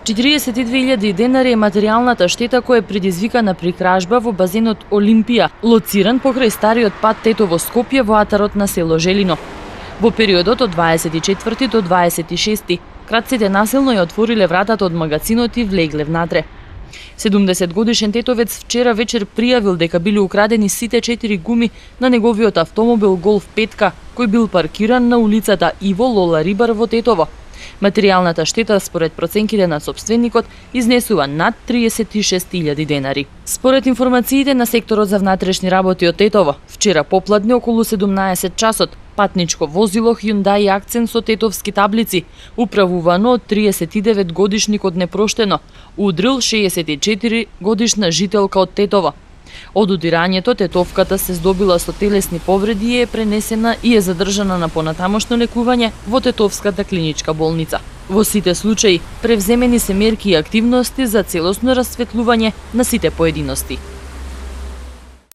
42.000 денари е материјалната штета која е предизвикана при кражба во базенот Олимпија, лоциран покрај стариот пат Тетово Скопје во атарот на село Желино. Во периодот од 24 до 26, крадците насилно ја отвориле вратата од магазинот и влегле внатре. 70 годишен тетовец вчера вечер пријавил дека биле украдени сите 4 гуми на неговиот автомобил Голф 5 кој бил паркиран на улицата Иво Лола Рибар во Тетово. Материјалната штета според проценките на сопственикот изнесува над 36.000 денари. Според информациите на секторот за внатрешни работи од Тетово, вчера попладне околу 17 часот, патничко возило Hyundai Accent со тетовски таблици, управувано од 39 годишникот непроштено, удрил 64 годишна жителка од Тетово. Од удирањето тетовката се здобила со телесни повреди и е пренесена и е задржана на понатамошно лекување во Тетовската клиничка болница. Во сите случаи превземени се мерки и активности за целосно расветлување на сите поединости.